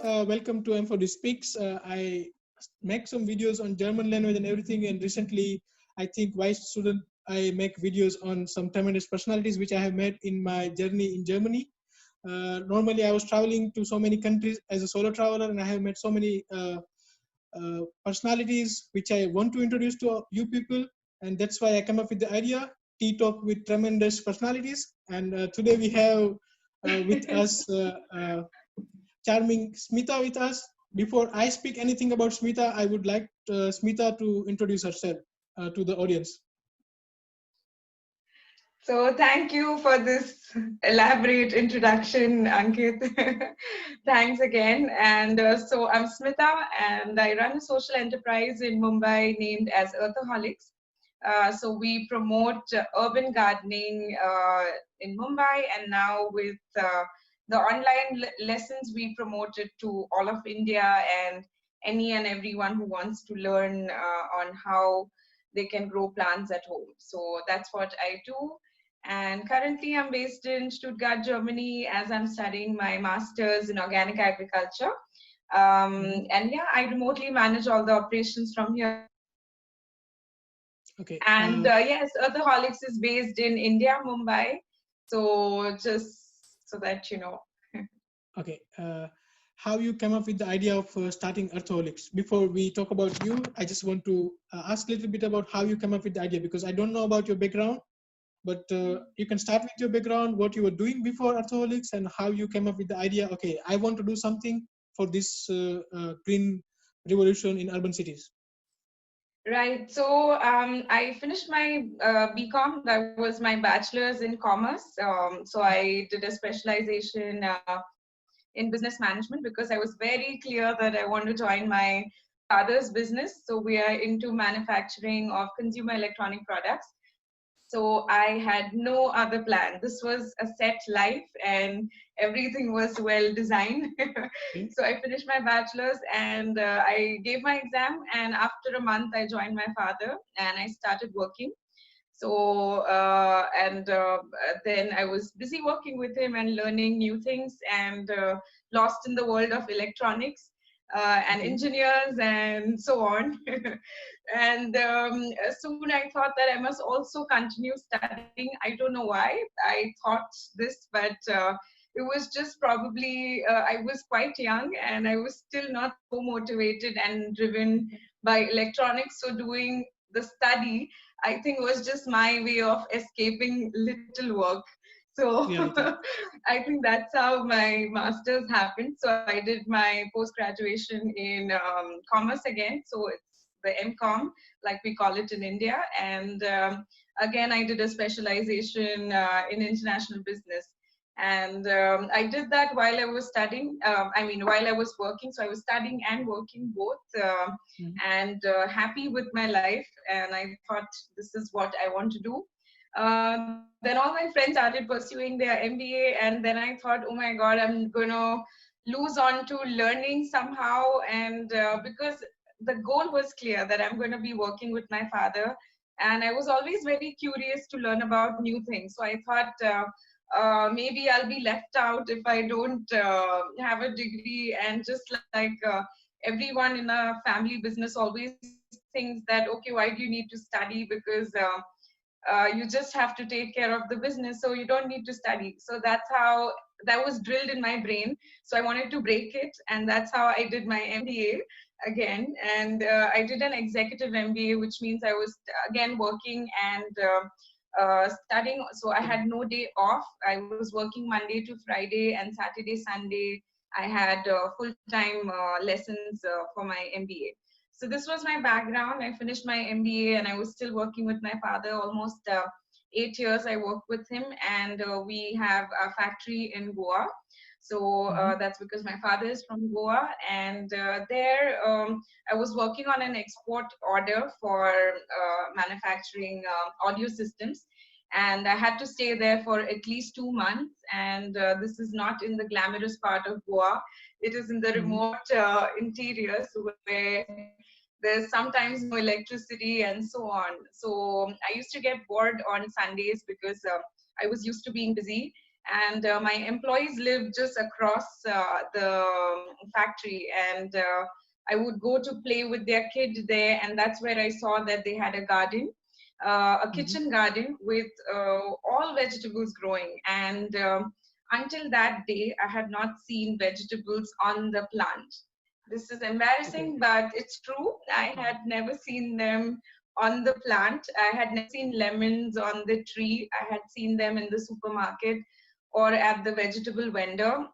guys, welcome to M4D Speaks. I make some videos on German language and everything, and recently I think vice student I make videos on some tremendous personalities which I have met in my journey in Germany. Normally I was traveling to so many countries as a solo traveler, and I have met so many personalities which I want to introduce to you people, and that's why I come up with the idea TeaTalk with tremendous personalities. And today we have with us charming Smita with us. Before I speak anything about Smita, I would like Smita to introduce herself to the audience. So thank you for this elaborate introduction, Ankit. Thanks again. And so I'm Smita, and I run a social enterprise in Mumbai named as Earthoholics. So we promote urban gardening in Mumbai, and now with the online lessons, we promote it to all of India and any and everyone who wants to learn on how they can grow plants at home. So that's what I do. And currently, I'm based in Stuttgart, Germany, as I'm studying my master's in organic agriculture. And yeah, I remotely manage all the operations from here. Okay. And yes, Earthaholics is based in India, Mumbai. So just so that you know. Okay. How you came up with the idea of starting Earthaholics? Before we talk about you, I just want to ask a little bit about how you came up with the idea, because I don't know about your background. But you can start with your background, what you were doing before Earthaholics, and how you came up with the idea, okay, I want to do something for this green revolution in urban cities. Right. So I finished my BCom. That was my bachelor's in commerce. So I did a specialization in business management because I was very clear that I want to join my father's business. So we are into manufacturing of consumer electronic products. So I had no other plan. This was a set life and everything was well designed. Okay. So I finished my bachelor's and I gave my exam. And after a month, I joined my father and I started working. So, then I was busy working with him and learning new things and lost in the world of electronics and engineers and so on. And soon I thought that I must also continue studying. I don't know why I thought this, but it was just probably I was quite young and I was still not so motivated and driven by electronics. So doing the study, I think, was just my way of escaping little work. So Yeah, I think that's how my master's happened. So I did my post graduation in commerce again. So it's the MCom, like we call it in India. And again, I did a specialization in international business. And I did that while I was studying. While I was working. So I was studying and working both, and happy with my life. And I thought this is what I want to do. Then all my friends started pursuing their MBA, and then I thought, oh my God, I'm gonna lose on to learning somehow. And because the goal was clear that I'm going to be working with my father, and I was always very curious to learn about new things. So I thought maybe I'll be left out if I don't have a degree. And just like everyone in a family business always thinks that, okay, why do you need to study? Because you just have to take care of the business, so you don't need to study. So that's how that was drilled in my brain. So I wanted to break it, and that's how I did my MBA again. And I did an executive MBA, which means I was again working and studying. So I had no day off. I was working Monday to Friday, and Saturday, Sunday, I had full-time lessons for my MBA. So this was my background. I finished my MBA and I was still working with my father almost 8 years. I worked with him, and we have a factory in Goa. So that's because my father is from Goa. And there I was working on an export order for manufacturing audio systems. And I had to stay there for at least 2 months. And this is not in the glamorous part of Goa. It is in the remote interiors where there's sometimes no electricity and so on. So I used to get bored on Sundays because I was used to being busy. and my employees lived just across the factory, and I would go to play with their kid there, and that's where I saw that they had a garden, a kitchen garden with all vegetables growing. And until that day, I had not seen vegetables on the plant. This is embarrassing, Okay. but it's true. I had never seen them on the plant. I had never seen lemons on the tree. I had seen them in the supermarket or at the vegetable vendor,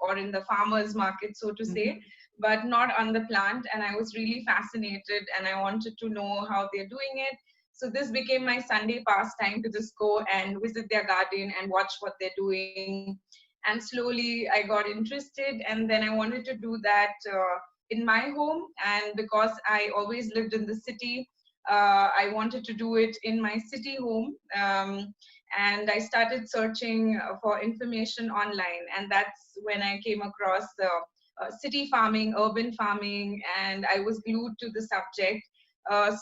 or in the farmer's market, so to say, but not on the plant. And I was really fascinated, and I wanted to know how they're doing it. So this became my Sunday pastime, to just go and visit their garden and watch what they're doing. And slowly I got interested, and then I wanted to do that in my home. And because I always lived in the city, I wanted to do it in my city home. And I started searching for information online, and that's when I came across city farming, urban farming, and I was glued to the subject.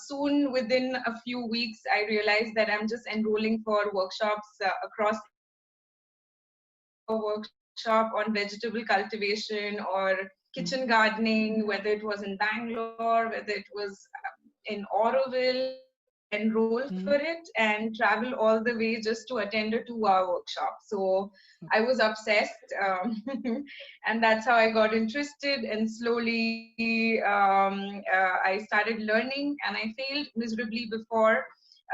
Soon, within a few weeks, I realized that I'm just enrolling for workshops across India. So I went to a workshop on vegetable cultivation or kitchen gardening, whether it was in Bangalore, whether it was in Auroville. I enrolled for it and traveled all the way just to attend a 2-hour workshop. So I was obsessed, and that's how I got interested. And slowly, I started learning, and I failed miserably before.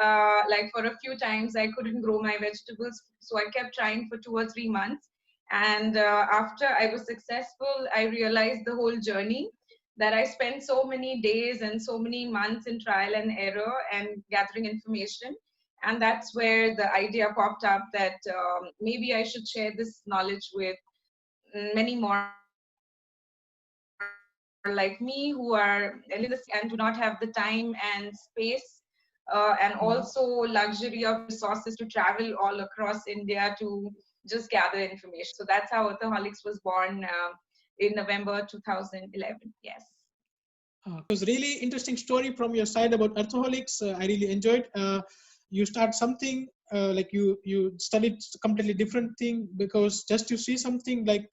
Like for a few times, I couldn't grow my vegetables, so I kept trying for 2 or 3 months. And after I was successful, I realized the whole journey, that I spent so many days and so many months in trial and error and gathering information. And that's where the idea popped up that maybe I should share this knowledge with many more like me, who are living in the city and do not have the time and space, and also luxury of resources to travel all across India to just gather information. So that's how Earthaholics was born in November 2011. Yes. It was really interesting story from your side about Earthaholics. I really enjoyed. You start something like you studied completely different thing because just to see something like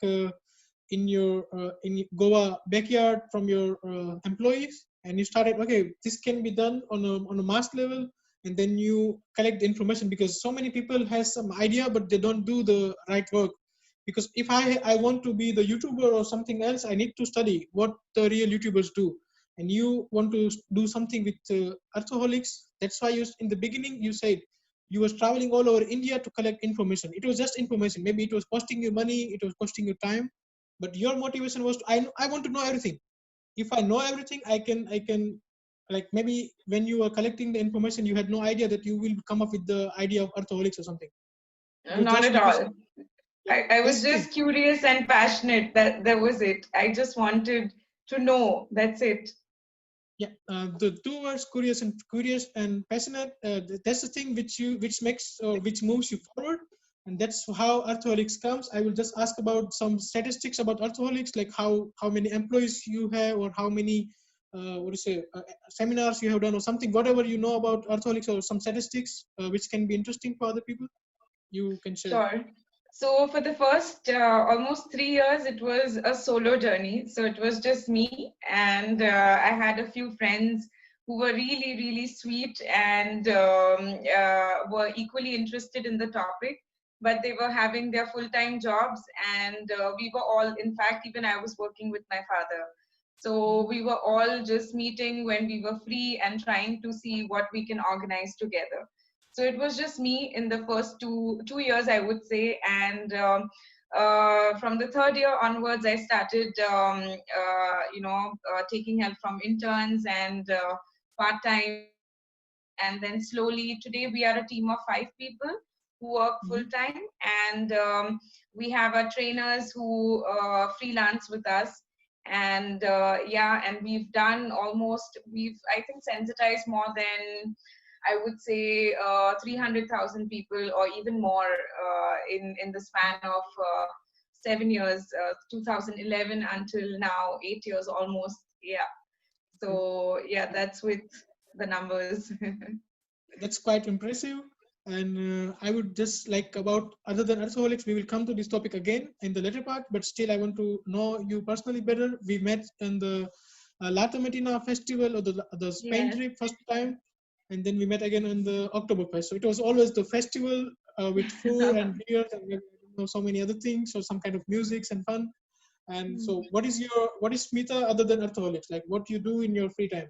in Goa backyard from your employees, and you started, okay, this can be done on a mass level, and then you collect the information because so many people has some idea but they don't do the right work. Because if I want to be the YouTuber or something else, I need to study what the real YouTubers do. And you want to do something with Earthaholics. That's why in the beginning you said you was traveling all over India to collect information. It was just information. Maybe it was costing you money, it was costing you time, but your motivation was I want to know everything. If I know everything, I can like maybe when you were collecting the information, you had no idea that you will come up with the idea of Earthaholics or something. It was Not just at because all. yeah, I was that's the thing. just curious and passionate. That was it. I just wanted to know. That's it. Yeah, the two words curious and passionate. That's the thing which makes or which moves you forward, and that's how Earthaholics comes. I will just ask about some statistics about Earthaholics, like how many employees you have, or how many what do you say seminars you have done, or something. Whatever you know about Earthaholics, or some statistics which can be interesting for other people, you can share. Sure. So for the first almost 3 years, it was a solo journey. So it was just me, and I had a few friends who were really, really sweet and were equally interested in the topic. But they were having their full-time jobs, and we were all, in fact, even I was working with my father. So we were all just meeting when we were free and trying to see what we can organize together. So it was just me in the first two years, I would say. And from the third year onwards, I started, taking help from interns and part-time. And then slowly, today we are a team of 5 people who work Mhm. full-time. And we have our trainers who freelance with us. And and we've done almost, I think, sensitized more than, I would say, 300,000 people or even more in the span of 7 years, 2011 until now, 8 years almost. Yeah. Okay. So yeah, that's with the numbers. That's quite impressive. And I would just like about other than Earthaholics, we will come to this topic again in the later part. But still, I want to know you personally better. We met in the La Tomatina festival or the Spain Yes. trip first time, and then we met again on the Oktoberfest. So it was always the festival with food and beers and so many other things, or some kind of music and fun. And so, what is Smita other than Earthaholics? Like, what you do in your free time?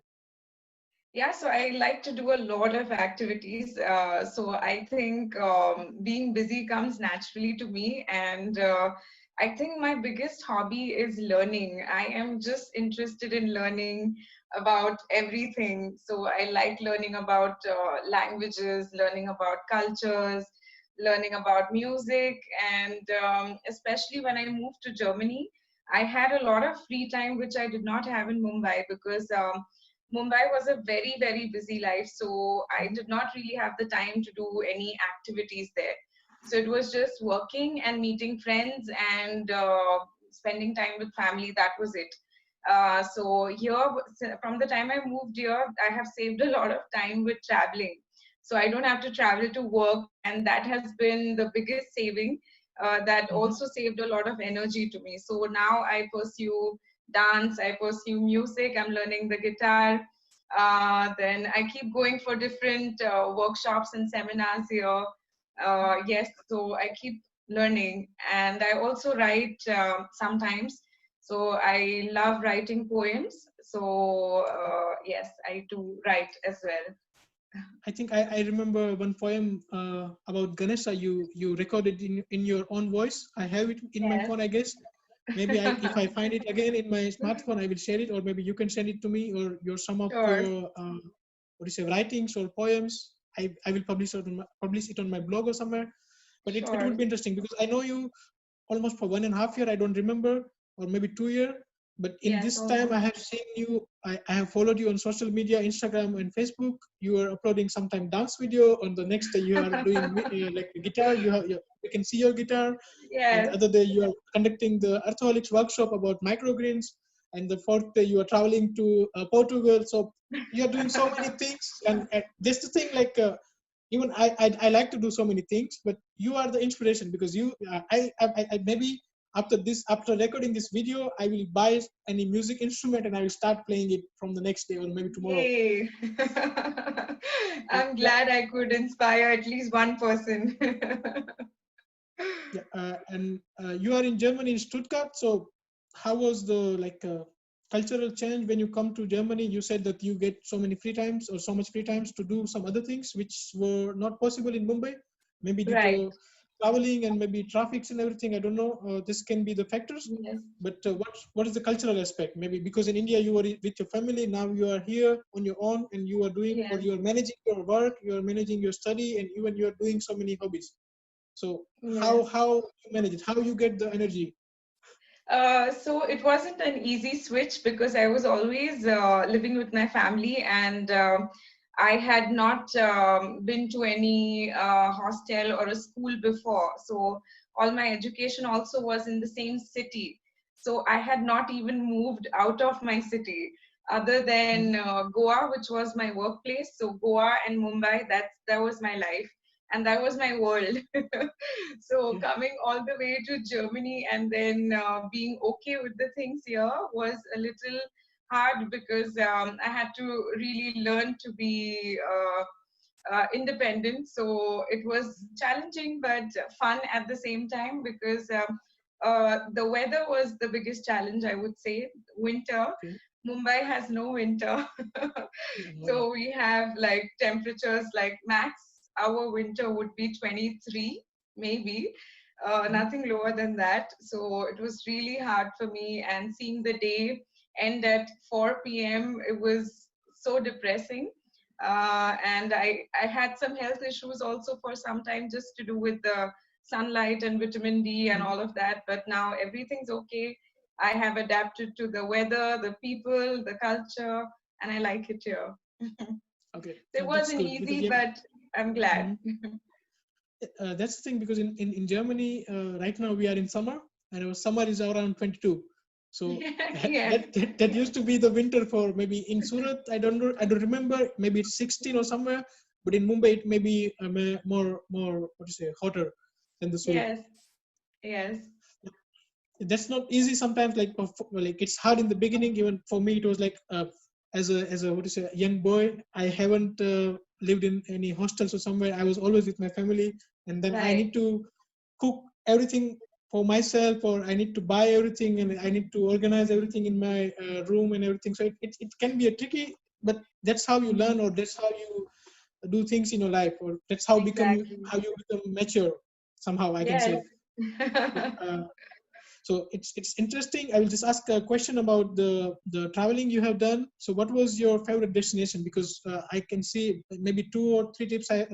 Yeah, so I like to do a lot of activities. So I think being busy comes naturally to me. And I think my biggest hobby is learning. I am just interested in learning about everything. So I like learning about languages, learning about cultures, learning about music. And especially when I moved to Germany, I had a lot of free time, which I did not have in Mumbai because. Mumbai was a very, very busy life, so I Mhm. did not really have the time to do any activities there. So it was just working and meeting friends and spending time with family. That was it. So here, from the time I moved here, I have saved a lot of time with traveling. So I don't have to travel to work, and that has been the biggest saving. That Mhm. also saved a lot of energy to me. So now I pursue dance, I pursue music, I'm learning the guitar. Then I keep going for different workshops and seminars here. Yes, so I keep learning. And I also write sometimes. So I love writing poems. So yes, I do write as well. I think I remember one poem about Ganesha you recorded in your own voice. I have it in my Yes. phone, I guess. Maybe if I find it again in my smartphone, I will share it, or maybe you can send it to me, or your some of Sure, your what do you say, writings or poems. I will publish it on my blog or somewhere. But it sure. would be interesting because I know you almost for 1.5 years. I don't remember, or maybe 2 years. But in Yes, this time, I almost. have seen you. I have followed you on social media, Instagram and Facebook. You are uploading sometime dance video. On the next day, you are doing like guitar. You can see your guitar. And the Yes. other day, you are conducting the Earthaholics workshop about microgreens. And the fourth day, you are traveling to Portugal. So you are doing so many things. And that's the thing. Like even I like to do so many things, but you are the inspiration because you I maybe after recording this video I will buy any music instrument and I will start playing it from the next day or maybe tomorrow. Yay. So, I'm yeah, glad I could inspire at least one person. yeah. And you are in Germany in Stuttgart. So how was the cultural change when you come to Germany? You said that you get so many free times or so much free times to do some other things which were not possible in Mumbai, maybe due Right. to traveling and maybe traffics and everything. I don't know. This can be the factors. Yes. But what is the cultural aspect? Maybe because in India you were with your family, now you are here on your own and you are doing or Yes. you are managing your work, you are managing your study, and even you are doing so many hobbies. So Yes. how you manage it? How you get the energy? So it wasn't an easy switch because I was always living with my family and I had not been to any hostel or a school before. So all my education also was in the same city. So I had not even moved out of my city other Mhm. than Goa, which was my workplace. So Goa and Mumbai, that was my life and that was my world. So Yeah. coming all the way to Germany and then being okay with the things here was a little hard because I had to really learn to be independent. So it was challenging but fun at the same time because the weather was the biggest challenge, I would say. Winter. Okay. Mumbai has no winter. No. So we have like temperatures like max our winter would be 23 maybe, Mhm. nothing lower than that. So it was really hard for me, and seeing the day end at 4 p.m. it was so depressing. And I had some health issues also for some time just to do with the sunlight and vitamin D and Mhm. all of that. But now everything's okay. I have adapted to the weather, the people, the culture, and I like it here. Okay. It That's wasn't good because easy, yeah. but I'm glad. Mhm. That's the thing because in Germany right now we are in summer and our summer is around 22. So Yes. that used to be the winter for maybe in Surat. I don't remember. Maybe it's 16 or somewhere. but in Mumbai it may be more what to say, hotter than the sweet. Yes. Yes. That's not easy sometimes. Like it's hard in the beginning. Even for me, it was like as a what to say, young boy. I haven't lived in any hostels or somewhere. I was always with my family, and then I Right. need to cook everything for myself, or I need to buy everything, and I need to organize everything in my room and everything. So it can be a tricky, but that's how you learn, or that's how you do things in your life, or that's how Exactly. you become mature somehow, I can Yes. say. Yeah, so it's interesting. I will just ask a question about the traveling you have done. So what was your favorite destination? Because I can see maybe 2 or 3 trips I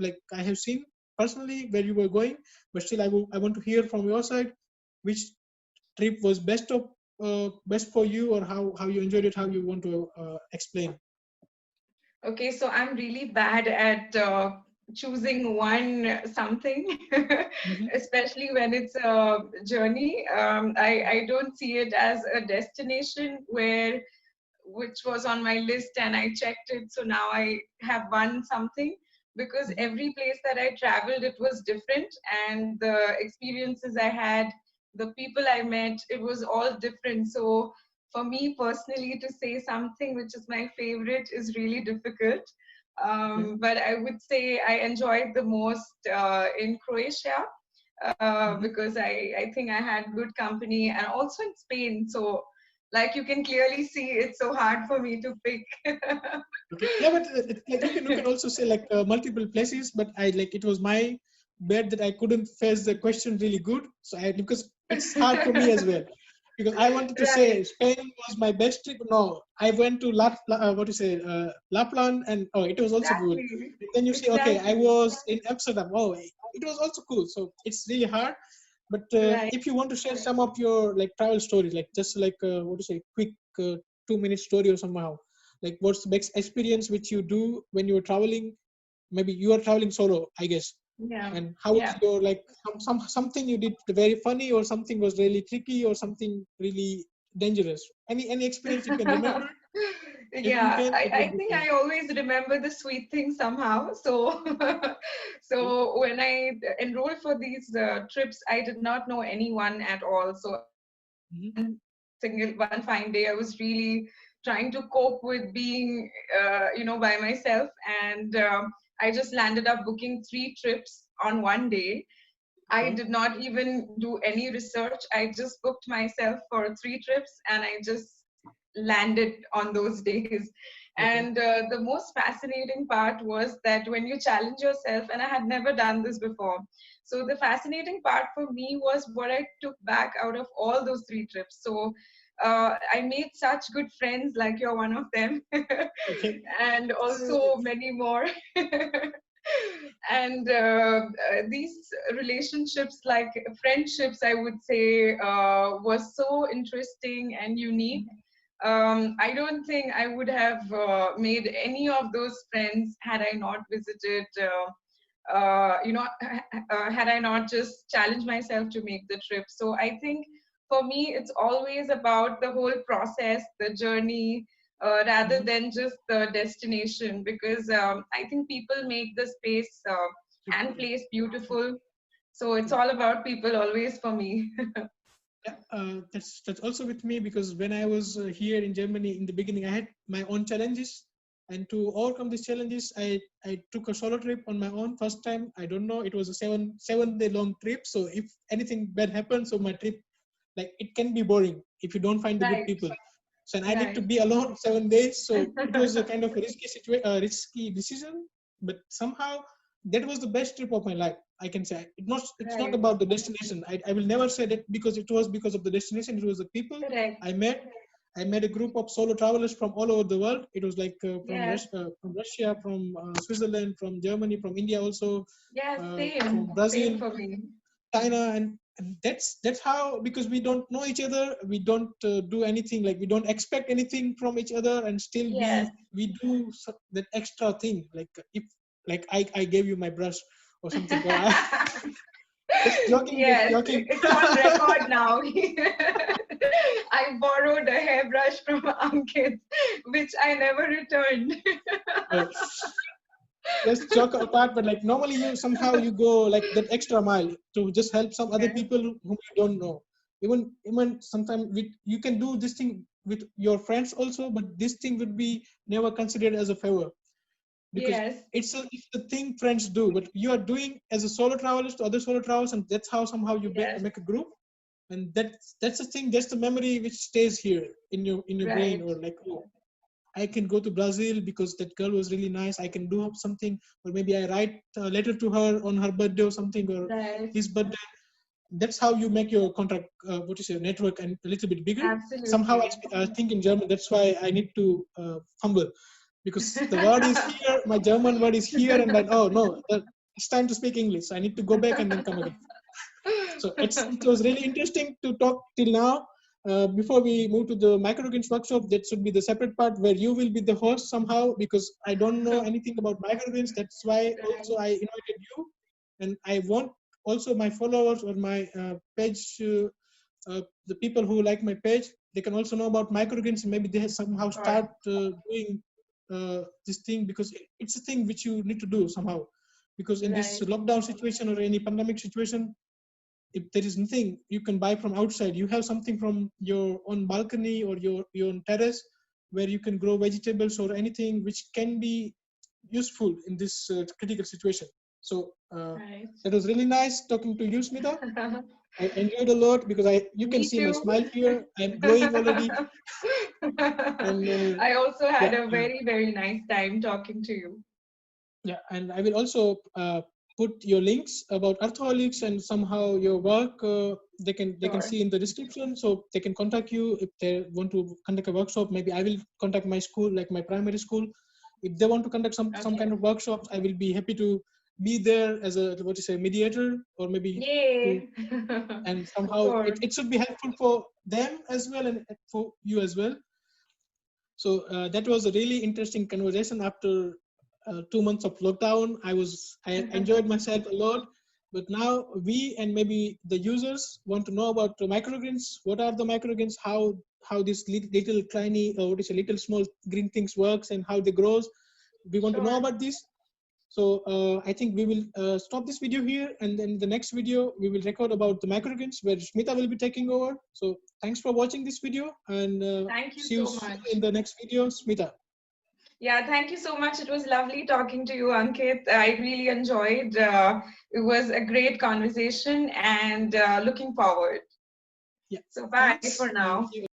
have seen personally where you were going, but still I want to hear from your side which trip was best for you, or how you enjoyed it, how you want to explain. Okay, so I'm really bad at choosing one something, Mm-hmm. especially when it's a journey. I don't see it as a destination which was on my list and I checked it. So now I have one something, because Mm-hmm. every place that I traveled, it was different. And the experiences I had, the people I met, it was all different. So for me personally, to say something which is my favorite is really difficult. Okay. But I would say I enjoyed the most in Croatia, Mm-hmm. because I think I had good company, and also in Spain. So, like, you can clearly see it's so hard for me to pick. Okay. Yeah, but like you can also say like multiple places, but I like it was my bad that I couldn't face the question really good. So because it's hard for me as well. Because I wanted to say Right, Spain was my best trip. No, I went to what do you say, Lapland, and oh, it was also good. exactly, And then you say, okay, I exactly, was in Amsterdam. Oh, it was also cool. So it's really hard. But right. if you want to share some of your like travel stories, like just like what do you say, quick 2 minute story or somehow, like what's the best experience which you do when you're traveling? Maybe you are traveling solo, I guess. Yeah, And how was yeah. your like something you did very funny, or something was really tricky, or something really dangerous? Any experience you can remember? If you Yeah, can, it I would be think fine. I always remember the sweet thing somehow. So, Okay. so when I enrolled for these trips, I did not know anyone at all. So Mm-hmm. one fine day, I was really trying to cope with being, by myself, and I just landed up booking 3 trips on one day. I Okay. did not even do any research. I just booked myself for 3 trips and I just landed on those days. Okay. And the most fascinating part was that when you challenge yourself, and I had never done this before. So the fascinating part for me was what I took back out of all those 3 trips. So I made such good friends, like you're one of them, Okay. and also many more. And these relationships, like friendships, I would say, was so interesting and unique. I don't think I would have made any of those friends had I not visited, had I not just challenged myself to make the trip. So I think for me, it's always about the whole process, the journey, rather Mm-hmm. than just the destination, because I think people make the space and place beautiful. So it's all about people always for me. Yeah, that's also with me, because when I was here in Germany in the beginning, I had my own challenges, and to overcome these challenges, I took a solo trip on my own first time. I don't know, it was a seven day long trip. So if anything bad happens, so my trip, like, it can be boring if you don't find the good Right, people. So, and I need to right. be alone 7 days. So it was a kind of a risky decision, but somehow that was the best trip of my life, I can say. It's not Right. about the destination. I will never say that because it was because of the destination. It was the people Correct. I met. I met a group of solo travelers from all over the world. It was like Yes. from Russia, from Switzerland, from Germany, from India also, Yes, from same. Same Brazil, for me. China, and that's how, because we don't know each other, we don't do anything, like we don't expect anything from each other, and still Yes. we do that extra thing, like if like I gave you my brush or something, or I just Yes, joking. it's on record now. I borrowed a hairbrush from Ankit, which I never returned. Uh, Let's joke apart, but like normally you somehow you go like that extra mile to just help some other Okay. people whom you don't know. Even sometimes you can do this thing with your friends also, but this thing would be never considered as a favor because Yes. it's the thing friends do. But you are doing as a solo travelers to other solo travelers, and that's how somehow you Yes. make a group, and that's the thing. That's the memory which stays here in your brain, Right. or like, oh, I can go to Brazil because that girl was really nice. I can do something, or maybe I write a letter to her on her birthday or something, or Right. his birthday. That's how you make your contract, what is your network, and a little bit bigger. Somehow Absolutely. I think in German. That's why I need to fumble, because the word is here, my German word is here, and then oh no, it's time to speak English. So I need to go back and then come again. So it was really interesting to talk till now. Before we move to the microorganisms workshop, that should be the separate part where you will be the host somehow, because I don't know anything about microorganisms. That's why also Right. I invited you, and I want also my followers or my page, the people who like my page, they can also know about microorganisms. Maybe they somehow Sure. start doing this thing, because it's a thing which you need to do somehow. Because in this Right. lockdown situation or any pandemic situation, if there is nothing you can buy from outside, you have something from your own balcony or your own terrace, where you can grow vegetables or anything which can be useful in this critical situation. So Right. that was really nice talking to you, Smita. I enjoyed a lot, because you can Me see my too. smile here. I'm glowing already, and I also had yeah, a very, very nice time talking to you. yeah, and I will also put your links about Earthaholics and somehow your work. They can Sure. see in the description, so they can contact you if they want to conduct a workshop. Maybe I will contact my school, like my primary school, if they want to conduct some kind Okay. of workshops. I will be happy to be there as a, what you say, mediator, or maybe to, Yay. and Of somehow course. it should be helpful for them as well, and for you as well. So that was a really interesting conversation after 2 months of lockdown. I enjoyed myself a lot, but now we and maybe the users want to know about the microgreens. What are the microgreens? How this little tiny, what is a little small green things works, and how they grows. We want to know Sure. about this. So I think we will stop this video here, and then the next video we will record about the microgreens, where Smita will be taking over. So thanks for watching this video, and Thank you see you so soon much. in the next video, Smita. Yeah, thank you so much. It was lovely talking to you, Ankit. I really enjoyed. It was a great conversation and looking forward. Yeah, So bye thanks, for and now. see you.